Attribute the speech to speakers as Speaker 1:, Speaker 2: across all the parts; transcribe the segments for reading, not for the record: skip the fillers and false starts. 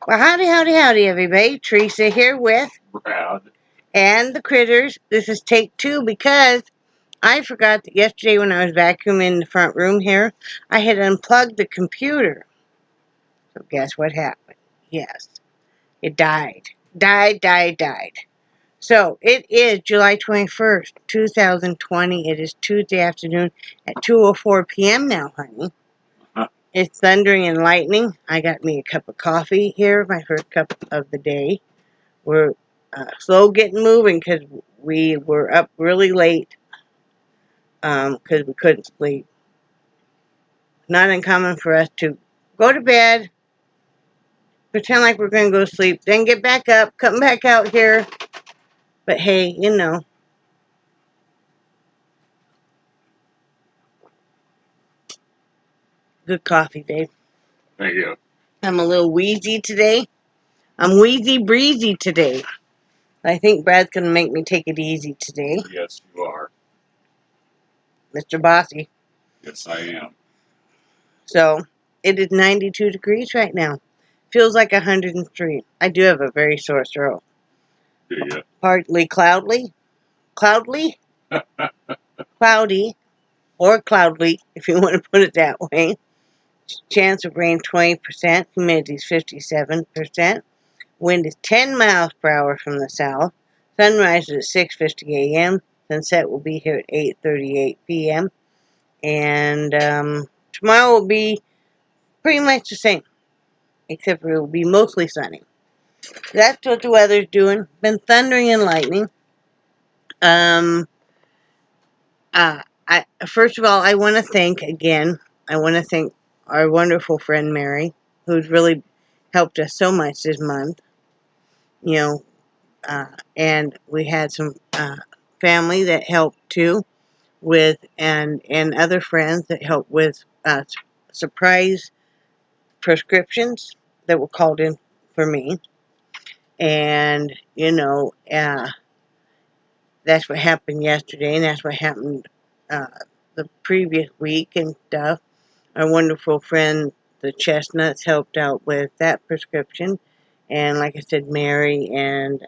Speaker 1: Well, howdy, howdy, howdy, everybody. Theresa here with
Speaker 2: Brad.
Speaker 1: and the critters. This is take 2 because I forgot that yesterday when I was vacuuming the front room here, I had unplugged the computer. So guess what happened? Yes, it died. Died. So it is July 21st, 2020. It is Tuesday afternoon at 2:04 p.m. now, honey. It's thundering and lightning. I got me a cup of coffee here, my first cup of the day. We're slow getting moving because we were up really late because we couldn't sleep. Not uncommon for us to go to bed, pretend like we're going to go to sleep, then get back up, come back out here. But hey, you know. Good coffee, babe.
Speaker 2: Thank you.
Speaker 1: I'm a little wheezy today. I'm wheezy breezy today. I think Brad's going to make me take it easy today.
Speaker 2: Yes, you are.
Speaker 1: Mr. Bossy.
Speaker 2: Yes, I am.
Speaker 1: So, it is 92 degrees right now. Feels like 103. I do have a very sore throat.
Speaker 2: Do you?
Speaker 1: Partly cloudy, or cloudly, if you want to put it that way. Chance of rain 20%, humidity is 57%. Wind is 10 miles per hour from the south. Sunrise is at 6:50 a.m. Sunset will be here at 8:38 p.m. And tomorrow will be pretty much the same, except for it will be mostly sunny. That's what the weather's doing. Been thundering and lightning. Um, First of all, I want to thank again. I want to thank our wonderful friend Mary, who's really helped us so much this month. You know, and we had some family that helped too, with and other friends that helped with surprise prescriptions that were called in for me, and that's what happened yesterday, and that's what happened uh, the previous week and stuff. Our wonderful friend, the Chestnuts, helped out with that prescription. And like I said, Mary and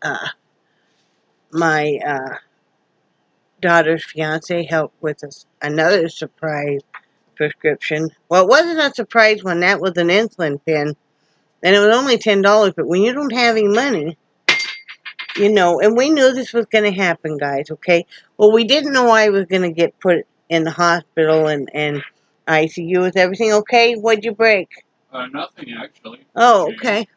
Speaker 1: uh, my daughter's fiance helped with another surprise prescription. Well, it wasn't a surprise one. That was an insulin pen. And it was only $10. But when you don't have any money, and we knew this was going to happen, guys, okay? Well, we didn't know I was going to get put in the hospital and ICU. Is everything okay? What'd you break?
Speaker 2: Nothing, actually.
Speaker 1: Oh, okay.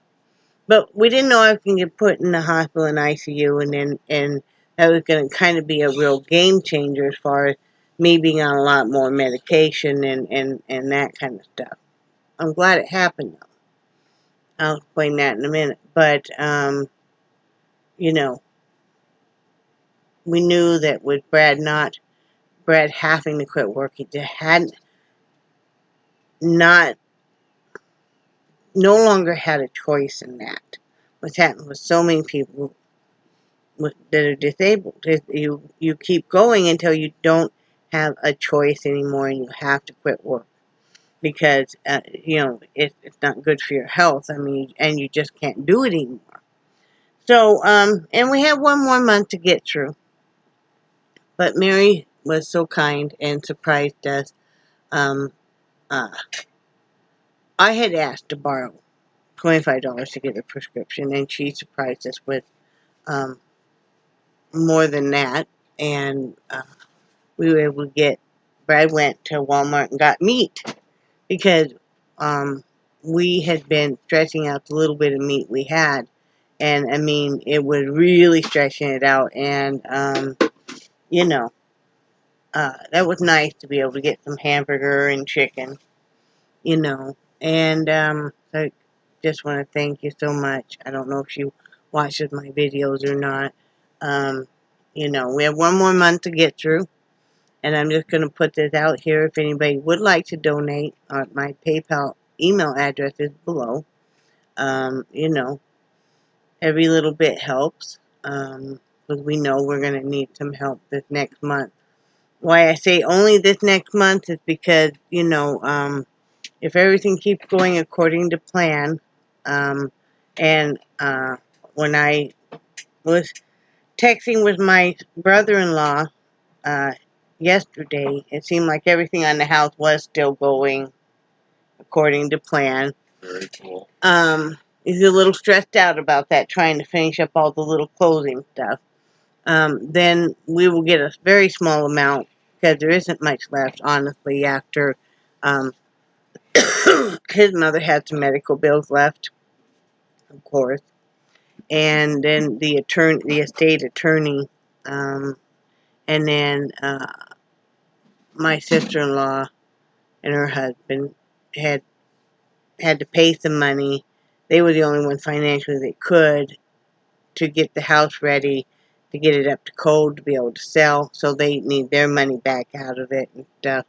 Speaker 1: But we didn't know I was going to get put in the hospital and ICU, and that was going to kind of be a real game changer as far as me being on a lot more medication and that kind of stuff. I'm glad it happened, though. I'll explain that in a minute. But, you know, we knew that with Brad having to quit work, he just not, no longer had a choice in that. What's happened with so many people that are disabled is you keep going until you don't have a choice anymore and you have to quit work because, it's not good for your health. I mean, and you just can't do it anymore. So, and we have one more month to get through. But Mary was so kind and surprised us. Um, uh, I had asked to borrow $25 to get a prescription, and she surprised us with um, more than that. And we were able to Brad went to Walmart and got meat because we had been stretching out the little bit of meat we had. And I mean, it was really stretching it out. And, you know, that was nice to be able to get some hamburger and chicken, And I just want to thank you so much. I don't know if she watches my videos or not. Um, we have one more month to get through. And I'm just going to put this out here. If anybody would like to donate, my PayPal email address is below. Every little bit helps. Because we know we're going to need some help this next month. Why I say only this next month is because, if everything keeps going according to plan, And when I was texting with my brother-in-law yesterday, it seemed like everything on the house was still going according to plan.
Speaker 2: Very cool.
Speaker 1: He's a little stressed out about that, trying to finish up all the little closing stuff. Then we will get a very small amount, because there isn't much left, honestly, after his mother had some medical bills left, of course. And then the estate attorney, and then my sister-in-law and her husband had to pay some money. They were the only ones financially that could, to get the house ready, to get it up to code, to be able to sell. So they need their money back out of it and stuff.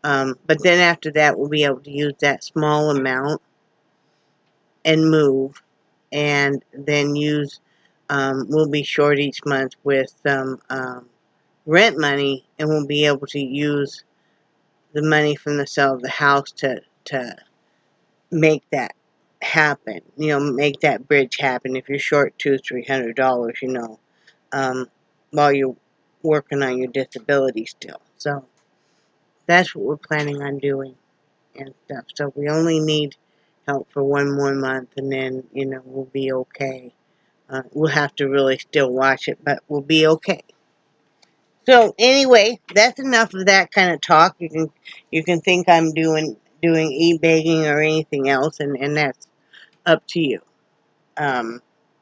Speaker 1: But then after that, we'll be able to use that small amount and move, and then we'll be short each month with some rent money, and we'll be able to use the money from the sale of the house to make that happen. Make that bridge happen. If you're short $200-300, while you're working on your disability still. So that's what we're planning on doing and stuff. So we only need help for one more month, and then we'll be okay. We'll have to really still watch it, but we'll be okay. So anyway, that's enough of that kind of talk. You can think I'm doing e-bagging or anything else, and that's up to you.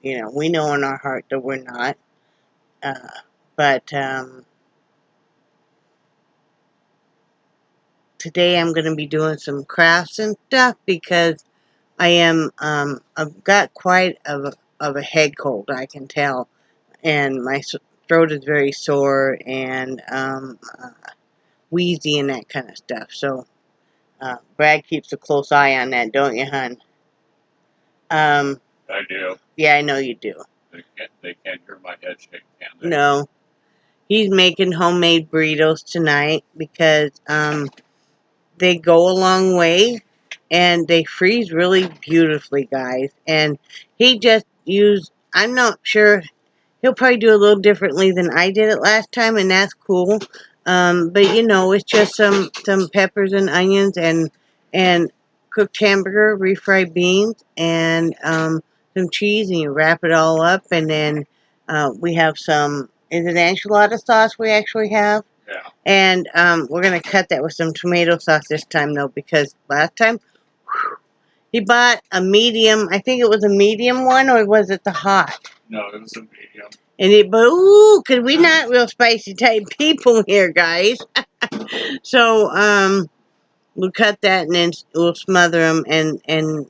Speaker 1: We know in our heart that we're not. But today I'm going to be doing some crafts and stuff, because I've got quite of a head cold, I can tell, and my throat is very sore and wheezy and that kind of stuff. So Brad keeps a close eye on that, don't you, hon?
Speaker 2: I do.
Speaker 1: Yeah, I know you do.
Speaker 2: They can't hear my head shake, can they?
Speaker 1: No. He's making homemade burritos tonight, because they go a long way, and they freeze really beautifully, guys. And he just used, I'm not sure, he'll probably do a little differently than I did it last time, and that's cool. But it's just some peppers and onions and cooked hamburger, refried beans, and some cheese, and you wrap it all up, and then we have some, is it enchilada sauce we actually have?
Speaker 2: Yeah.
Speaker 1: And we're going to cut that with some tomato sauce this time, though, because last time he bought a medium, I think it was a medium one, or was it the hot?
Speaker 2: No, it was a medium.
Speaker 1: Because we're not real spicy type people here, guys. So, we'll cut that, and then we'll smother them and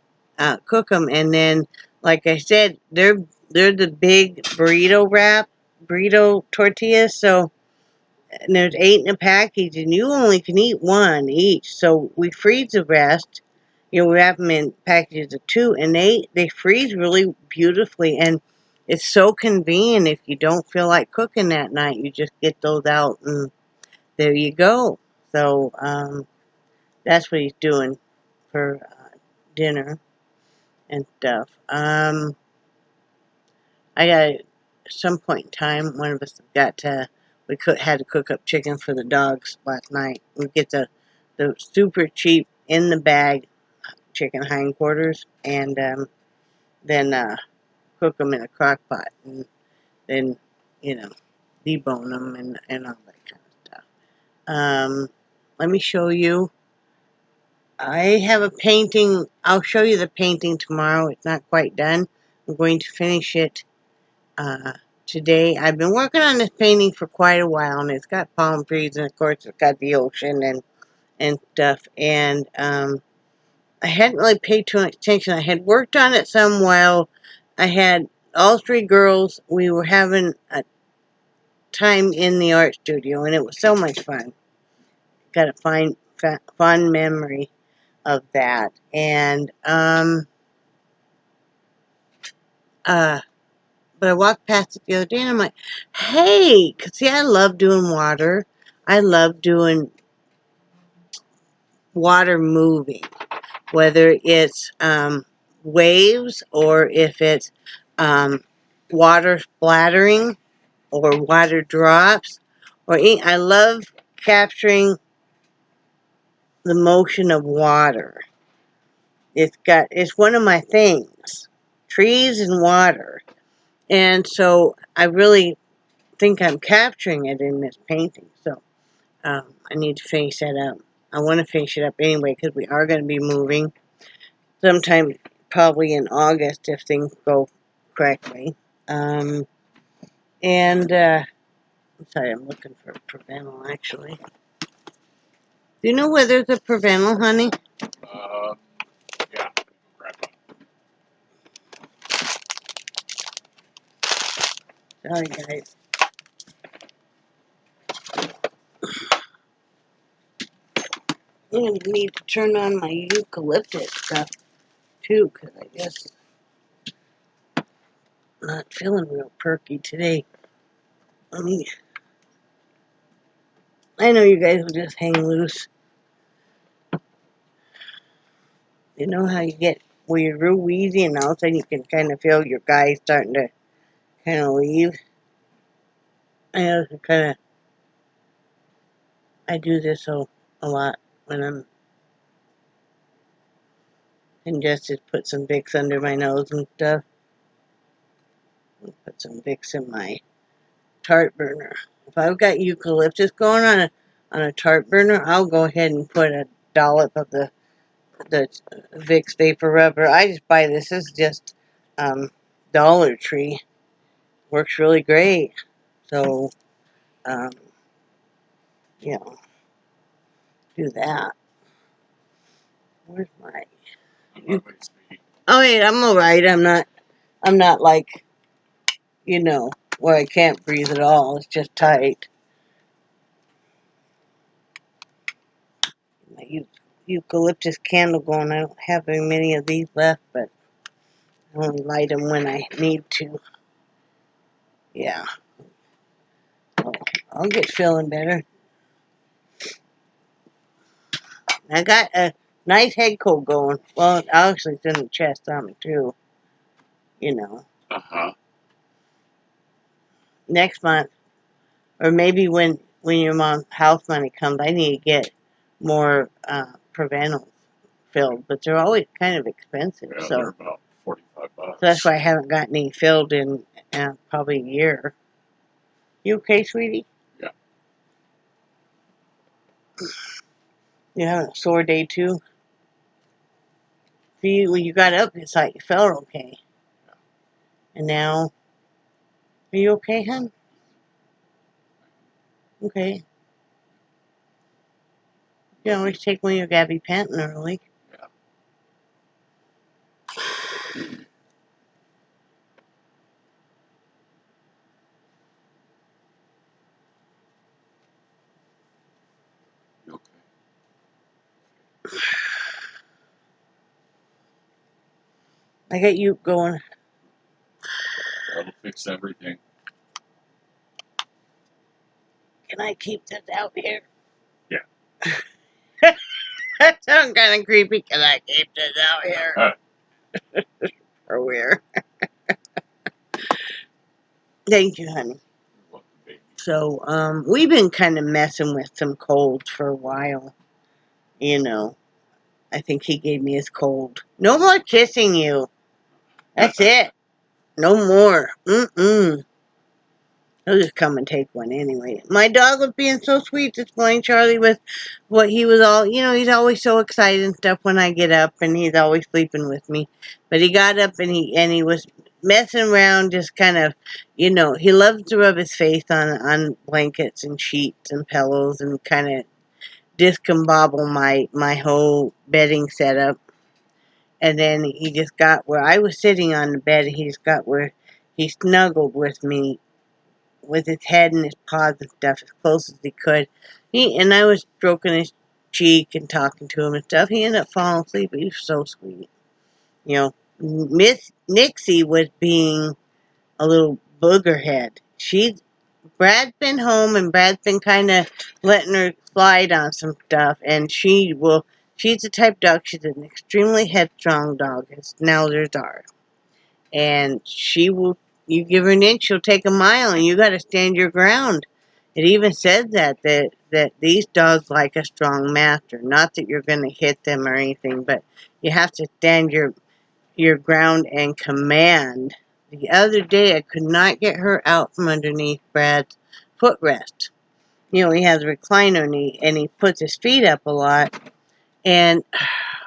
Speaker 1: cook them. And then, like I said, they're the big burrito tortillas. So, and there's 8 in a package, and you only can eat 1 each. So we freeze the rest. We wrap them in packages of 2, and they freeze really beautifully. And it's so convenient if you don't feel like cooking that night. You just get those out, and there you go. So that's what he's doing for dinner and stuff. I got, at some point in time, one of us had to cook up chicken for the dogs last night. We get the super cheap in the bag chicken hindquarters, and then cook them in a crock pot, and then debone them and all that kind of stuff. Let me show you. I have a painting. I'll show you the painting tomorrow. It's not quite done. I'm going to finish it today. I've been working on this painting for quite a while, and it's got palm trees, and of course it's got the ocean and stuff. And I hadn't really paid too much attention. I had worked on it some while. I had all 3 girls. We were having a time in the art studio, and it was so much fun. Got a fond memory of that. And but I walked past it the other day, and I'm like, hey, 'cause see, I love doing water. I love doing water moving, whether it's waves or if it's water splattering or water drops. I love capturing the motion of water. It's one of my things, trees and water. And so I really think I'm capturing it in this painting. So I need to finish that up. I want to finish it up anyway because we are going to be moving sometime probably in August if things go correctly. And I'm sorry, I'm looking for a Provenal actually. Do you know where there's a Provenal, honey?
Speaker 2: Yeah. Grab one.
Speaker 1: Sorry, guys. I'm going to need to turn on my eucalyptus stuff too because I guess I'm not feeling real perky today. I know you guys will just hang loose. You know how you get where you're real wheezy and all of a sudden you can kind of feel your guy starting to kind of leave. I do this a lot when I'm congested. Put some Vicks under my nose and stuff. Put some Vicks in my tart burner. If I've got eucalyptus going on a tart burner, I'll go ahead and put a dollop of the Vicks Vapor Rubber. I just buy this. This is just Dollar Tree. Works really great. So, you know, do that. Where's my? Oh wait, I'm alright. I'm not like, where I can't breathe at all. It's just tight. My eucalyptus candle going. I don't have very many of these left, but I only light them when I need to. Yeah. So I'll get feeling better. I got a nice head cold going. Well, actually, it's in the chest on me too. Next month, or maybe when your mom's house money comes, I need to get more Provenals filled, but they're always kind of expensive.
Speaker 2: Yeah,
Speaker 1: so
Speaker 2: they're about $45.
Speaker 1: So that's why I haven't gotten any filled in probably a year. You okay, sweetie?
Speaker 2: Yeah.
Speaker 1: You having a sore day too? See, when you got up, it's like you felt okay.
Speaker 2: Yeah.
Speaker 1: And now, are you okay, hon? Okay. You can always take when you're Gabby panting early.
Speaker 2: Yeah. You okay?
Speaker 1: I got you going.
Speaker 2: That'll fix everything.
Speaker 1: Can I keep this out here?
Speaker 2: Yeah.
Speaker 1: That sounds kind of creepy. Can I keep this out here? Or where? Thank you, honey.
Speaker 2: You're welcome, baby.
Speaker 1: So, we've been kind of messing with some colds for a while. I think he gave me his cold. No more kissing you. That's it. No more. He'll just come and take one anyway. My dog was being so sweet this morning, Charlie, with what he was all, he's always so excited and stuff when I get up, and he's always sleeping with me. But he got up and he was messing around, just kind of, he loves to rub his face on blankets and sheets and pillows and kind of discombobble my whole bedding setup. And then he just got where I was sitting on the bed, and he just got where he snuggled with me with his head and his paws and stuff as close as he could. And I was stroking his cheek and talking to him and stuff. He ended up falling asleep. He was so sweet. Miss Nixie was being a little booger head. Brad's been home, and Brad's been kind of letting her slide on some stuff, and she will She's the type dog, she's an extremely headstrong dog, as Schnauzers are. And she will, you give her an inch, she'll take a mile, and you got to stand your ground. It even said that these dogs like a strong master. Not that you're going to hit them or anything, but you have to stand your ground and command. The other day, I could not get her out from underneath Brad's footrest. He has a recliner, and he puts his feet up a lot, and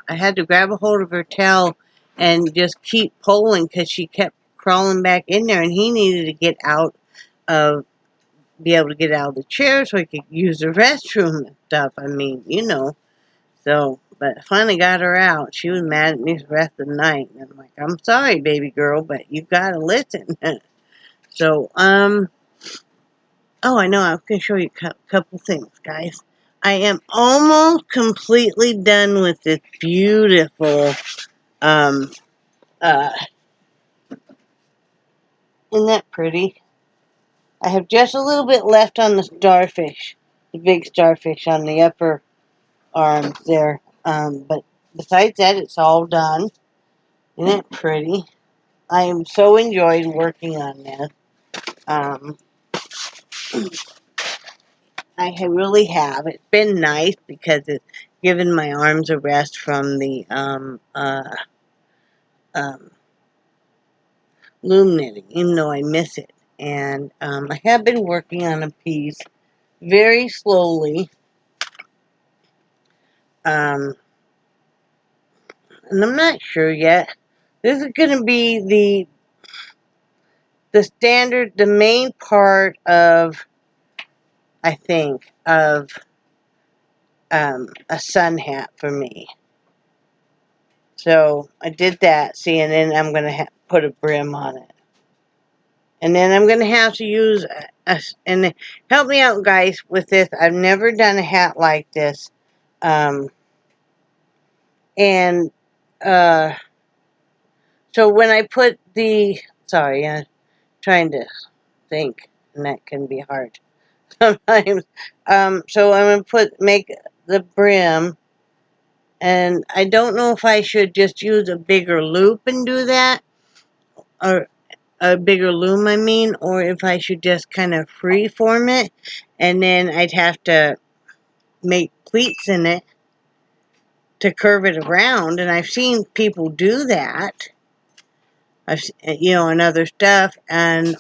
Speaker 1: I had to grab a hold of her tail and just keep pulling because she kept crawling back in there, and he needed to be able to get out of the chair so he could use the restroom and stuff. I mean, So, but I finally got her out. She was mad at me the rest of the night. And I'm like, I'm sorry, baby girl, but you gotta listen. So, oh, I know. I can show you a couple things, guys. I am almost completely done with this beautiful, um, uh, isn't that pretty? I have just a little bit left on the starfish, the big starfish on the upper arms there. But besides that, it's all done. Isn't it pretty? I am so enjoyed working on this. Um, really have. It's been nice because it's given my arms a rest from the um, loom knitting, even though I miss it. And I have been working on a piece very slowly. And I'm not sure yet. This is going to be the standard, the main part of, I think, of a sun hat for me. So I did that, see, and then I'm going to put a brim on it. And then I'm going to have to use, and help me out, guys, with this. I've never done a hat like this. And so when I put sorry, I'm trying to think, and that can be hard sometimes. So I'm going to make the brim, and I don't know if I should just use a bigger loop and do that, or a bigger loom, I mean, or if I should just kind of freeform it, and then I'd have to make pleats in it to curve it around, and I've seen people do that, and other stuff,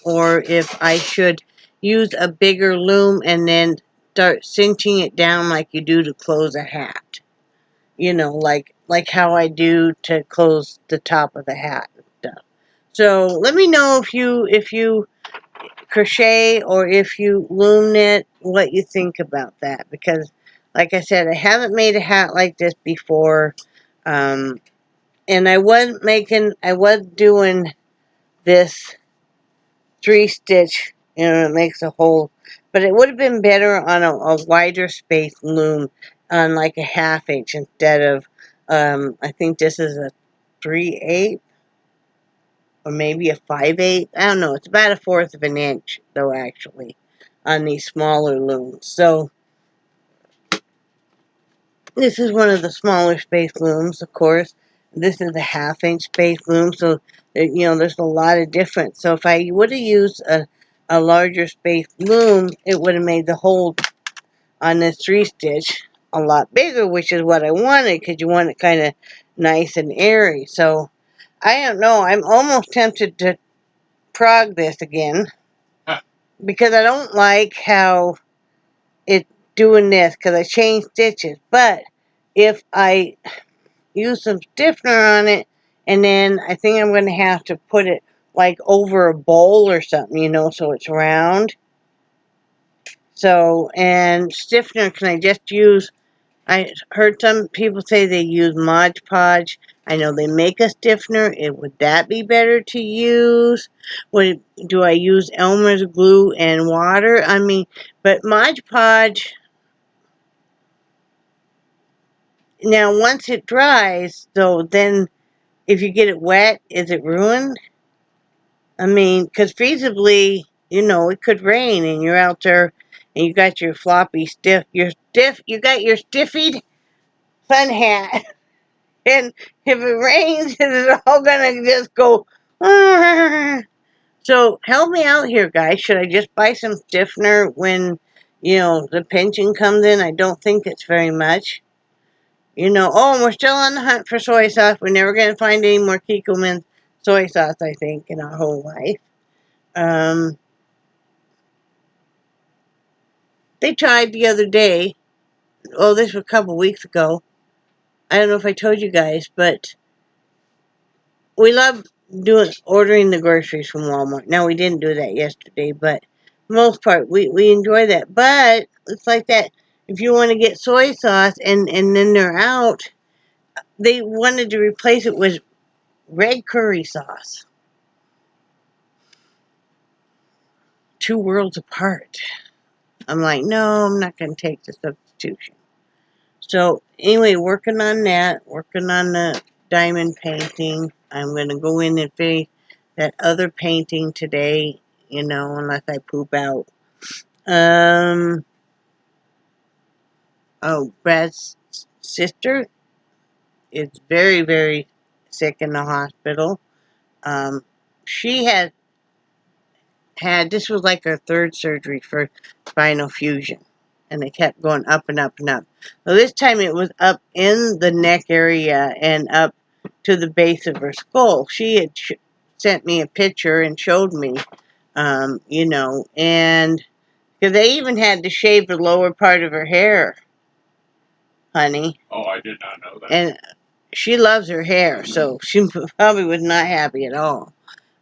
Speaker 1: or if I should use a bigger loom and then start cinching it down like you do to close a hat, like how I do to close the top of the hat and stuff. So let me know if you crochet or if you loom knit, what you think about that, because like I said, I haven't made a hat like this before, and I was doing this 3-stitch, it makes a hole, but it would have been better on a wider space loom, on like a 1/2 inch instead of, I think this is a 3/8, or maybe a 5/8. I don't know. It's about 1/4 of an inch, though, actually, on these smaller looms. So this is one of the smaller space looms, of course. This is a 1/2 inch space loom, so there's a lot of difference. So if I would have used a larger space loom, it would have made the hole on this 3-stitch a lot bigger, which is what I wanted, because you want it kind of nice and airy. So I don't know. I'm almost tempted to prog this again, because I don't like how it's doing this, because I changed stitches. But if I use some stiffener on it, and then I think I'm going to have to put it like over a bowl or something, so it's round. So, and stiffener, can I just use, I heard some people say they use Mod Podge. I know they make a stiffener. Would that be better to use? Do I use Elmer's glue and water? I mean, but Mod Podge, now once it dries, though, then if you get it wet, is it ruined? I mean, because feasibly, it could rain and you're out there and you got your floppy you got your stiffied sun hat. And if it rains, it's all gonna just go. So help me out here, guys. Should I just buy some stiffener when, the pension comes in? I don't think it's very much. Oh, we're still on the hunt for soy sauce. We're never going to find any more Kikkoman soy sauce, I think, in our whole life. They tried the other day. Oh, this was a couple weeks ago. I don't know if I told you guys, but we love ordering the groceries from Walmart. Now, we didn't do that yesterday, but for the most part, we enjoy that. But it's like that. If you want to get soy sauce and then they're out, they wanted to replace it with red curry sauce. Two worlds apart. I'm like, no, I'm not going to take the substitution. So anyway, working on that, working on the diamond painting. I'm going to go in and finish that other painting today, unless I poop out. Brad's sister is very, very sick in the hospital. She had this was like her third surgery for spinal fusion, and they kept going up and up and up. So this time it was up in the neck area and up to the base of her skull. She had sent me a picture and showed me, and because they even had to shave the lower part of her hair, honey.
Speaker 2: Oh, I did not know that.
Speaker 1: And she loves her hair, so she probably was not happy at all.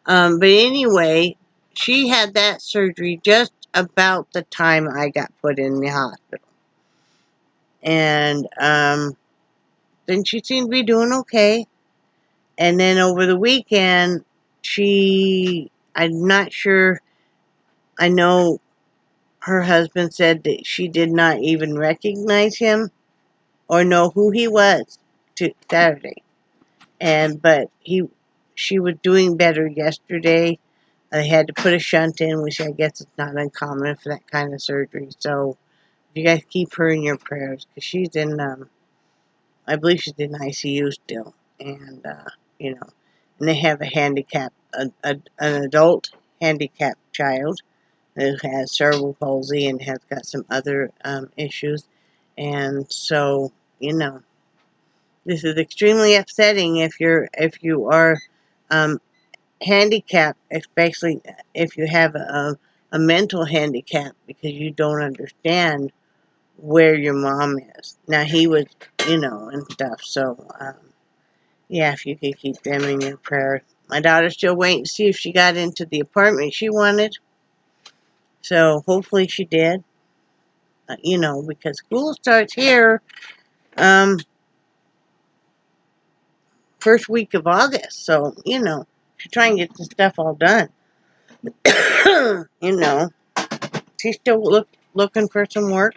Speaker 1: But anyway, she had that surgery just about the time I got put in the hospital. And then she seemed to be doing okay. And then over the weekend, I'm not sure, I know her husband said that she did not even recognize him or know who he was to Saturday. But she was doing better yesterday. I had to put a shunt in, which I guess is not uncommon for that kind of surgery. So you guys keep her in your prayers because she's in, I believe she's in ICU still, and and they have a an adult handicapped child who has cerebral palsy and has got some other issues, and so this is extremely upsetting if you are handicapped, especially if you have a mental handicap, because you don't understand where your mom is. Now, he was, and stuff. So, yeah, if you could keep them in your prayer. My daughter's still waiting to see if she got into the apartment she wanted. So, hopefully she did. Because school starts here first week of August. So, to try and get the stuff all done. She's still looking for some work.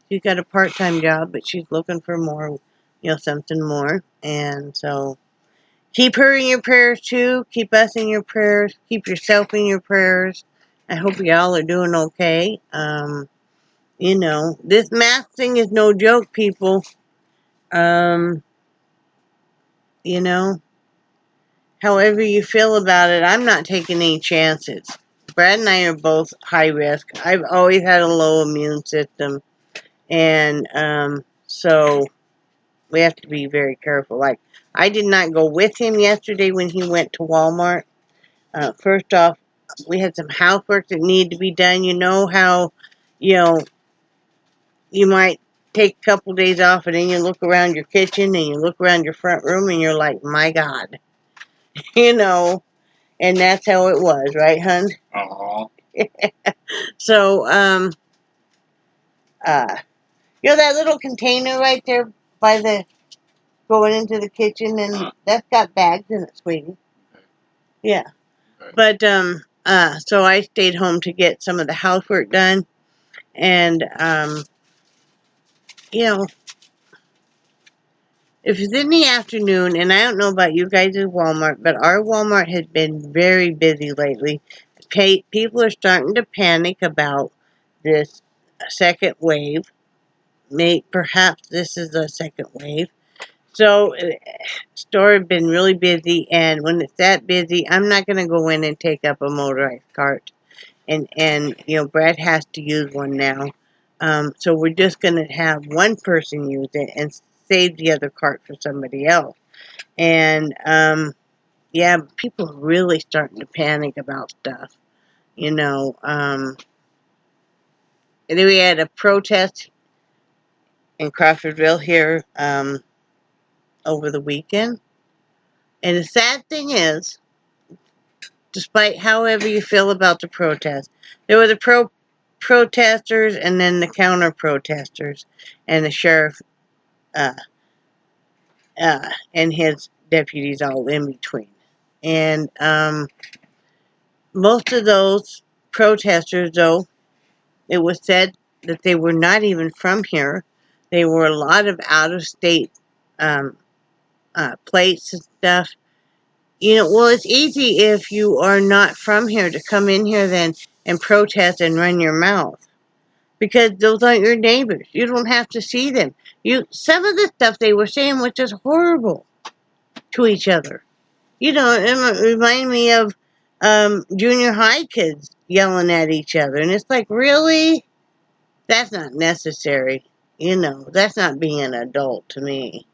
Speaker 1: She's got a part-time job, but she's looking for more, something more. And so keep her in your prayers too. Keep us in your prayers. Keep yourself in your prayers. I hope y'all are doing okay. This mask thing is no joke, people. Um, you know, However you feel about it, I'm not taking any chances. Brad and I are both high risk. I've always had a low immune system. And so we have to be very careful. Like, I did not go with him yesterday when he went to Walmart. First off, we had some housework that needed to be done. You know how, you might take a couple days off and then you look around your kitchen and you look around your front room and you're like, my God. And that's how it was, right, hun?
Speaker 2: Uh-huh.
Speaker 1: So, that little container right there by the going into the kitchen, and that's got bags in it, sweetie.
Speaker 2: Okay.
Speaker 1: Yeah.
Speaker 2: Okay.
Speaker 1: But, so I stayed home to get some of the housework done, and, if it's in the afternoon, and I don't know about you guys at Walmart, but our Walmart has been very busy lately. People are starting to panic about this second wave. perhaps this is a second wave. So, store have been really busy, and when it's that busy, I'm not going to go in and take up a motorized cart. And Brad has to use one now. So we're just going to have one person use it and save the other cart for somebody else. And yeah, people are really starting to panic about stuff. And then we had a protest in Crawfordville here over the weekend. And the sad thing is, despite however you feel about the protest, there were the protesters and then the counter protesters, and the sheriff uh, and his deputies all in between. And most of those protesters, though, it was said that they were not even from here. They were a lot of out of state um, plates and stuff. Well, it's easy if you are not from here to come in here then and protest and run your mouth, because those aren't your neighbors. You don't have to see them. Some of the stuff they were saying was just horrible to each other. It reminded me of junior high kids yelling at each other, and it's like, really, that's not necessary. That's not being an adult to me.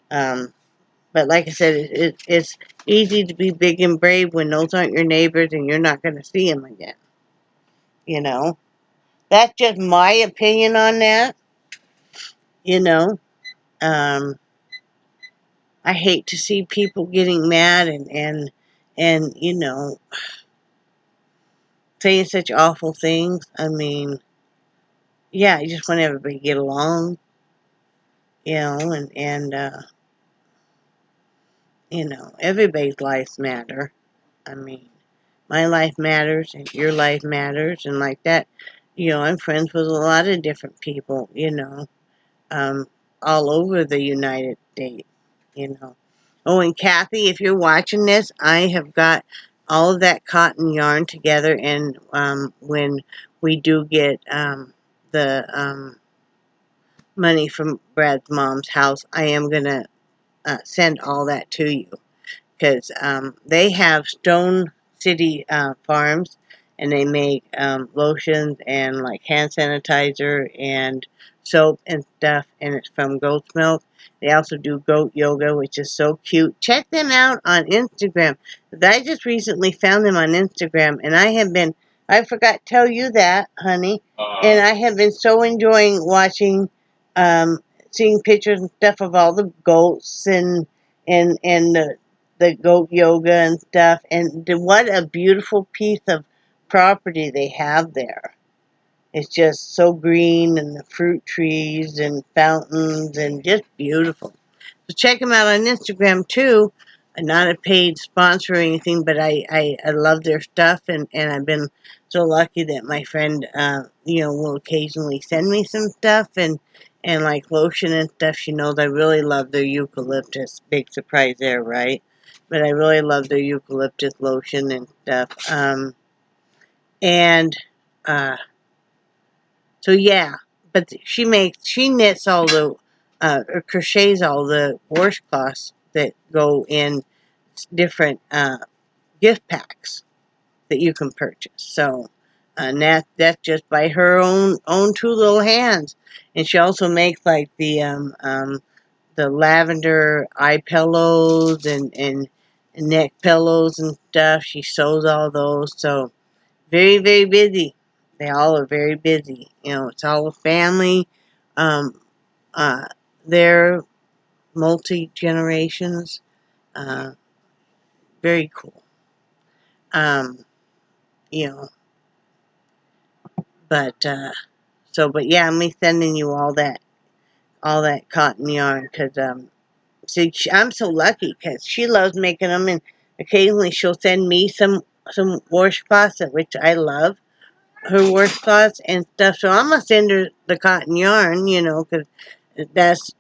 Speaker 1: But like I said, it's easy to be big and brave when those aren't your neighbors and you're not going to see them again. You know, that's just my opinion on that. You know, um, I hate to see people getting mad and saying such awful things. I mean, yeah, I just want everybody to get along. And everybody's lives matter. I mean, my life matters and your life matters, and like that. I'm friends with a lot of different people. Um, all over the United States. You know. Oh, and Kathy, if you're watching this, I have got all of that cotton yarn together, and when we do get the money from Brad's mom's house, I am gonna send all that to you, because they have Stone City farms, and they make lotions and like hand sanitizer and soap and stuff, and it's from goat's milk. They also do goat yoga, which is so cute. Check them out on Instagram. I just recently found them on Instagram, and I forgot to tell you that, honey, and I have been so enjoying watching, um, seeing pictures and stuff of all the goats and the goat yoga and stuff. And what a beautiful piece of property they have there. It's just so green, and the fruit trees and fountains, and just beautiful. So check them out on Instagram too. Not a paid sponsor or anything, but I love their stuff, and I've been so lucky that my friend will occasionally send me some stuff, and like lotion and stuff. She knows I really love their eucalyptus. Big surprise there, right? But I really love their eucalyptus lotion and stuff. And uh, so yeah, but she knits all the or crochets all the washcloths that go in different gift packs that you can purchase. So and that's just by her own two little hands. And she also makes like the lavender eye pillows and neck pillows and stuff. She sews all those. So very, very busy. They all are very busy. It's all a family. Um, uh, they're multi generations. Uh, very cool. Um, you know, but but yeah, I'm sending you all that cotton yarn, because see, I'm so lucky because she loves making them, and occasionally she'll send me some washcloths, which I love her washcloths and stuff. So I'm gonna send her the cotton yarn, because that's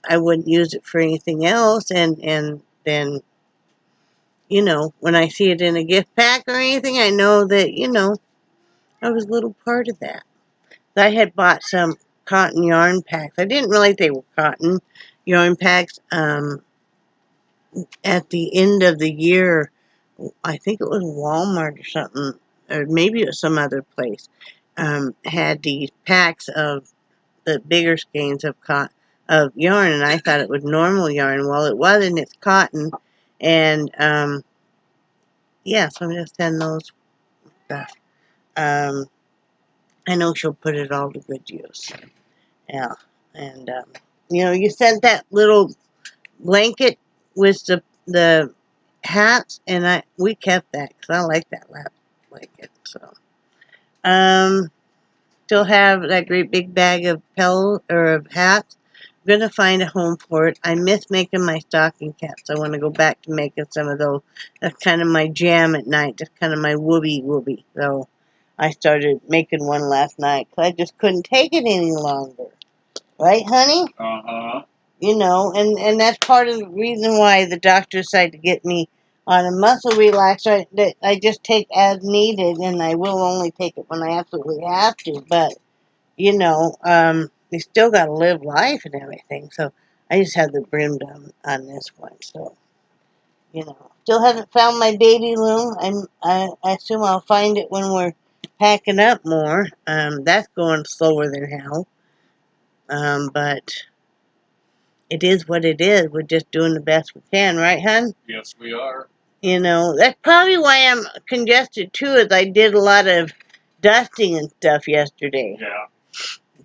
Speaker 1: I wouldn't use it for anything else. And then when I see it in a gift pack or anything, I know that I was a little part of that. I had bought some cotton yarn packs. I didn't realize they were cotton yarn packs. At the end of the year, I think it was Walmart or something, or maybe it was some other place, had these packs of the bigger skeins of yarn, and I thought it was normal yarn. Well, it wasn't. It's cotton, and yeah, so I'm just sending those stuff. I know she'll put it all to good use. Yeah, and you sent that little blanket with the hats, and we kept that because I like that lap blanket. So, still have that great big bag of pillows or of hats. I'm gonna find a home for it. I miss making my stocking caps. I want to go back to making some of those. That's kind of my jam at night. Just kind of my whoopee. So I started making one last night because I just couldn't take it any longer. Right, honey?
Speaker 2: Uh-huh.
Speaker 1: And that's part of the reason why the doctor decided to get me on a muscle relaxer that I just take as needed, and I will only take it when I absolutely have to. But, you still got to live life and everything. So I just had the brim done on this one. So, still haven't found my baby loom. I assume I'll find it when we're packing up more. That's going slower than hell. But it is what it is. We're just doing the best we can, right, hon?
Speaker 2: Yes, we are.
Speaker 1: That's probably why I'm congested too, is I did a lot of dusting and stuff yesterday.
Speaker 2: Yeah.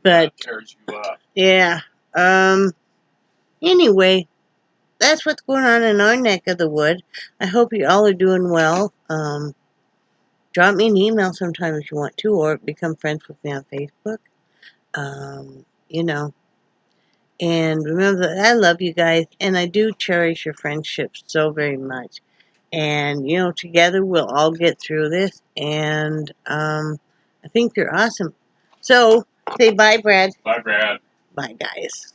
Speaker 1: But
Speaker 2: that tears you up.
Speaker 1: Yeah. Anyway, that's what's going on in our neck of the wood. I hope you all are doing well. Drop me an email sometime if you want to, or become friends with me on Facebook. Um, you know. And remember that I love you guys, and I do cherish your friendship so very much. And, together we'll all get through this, and I think you're awesome. So, say bye, Brad.
Speaker 2: Bye, Brad.
Speaker 1: Bye, guys.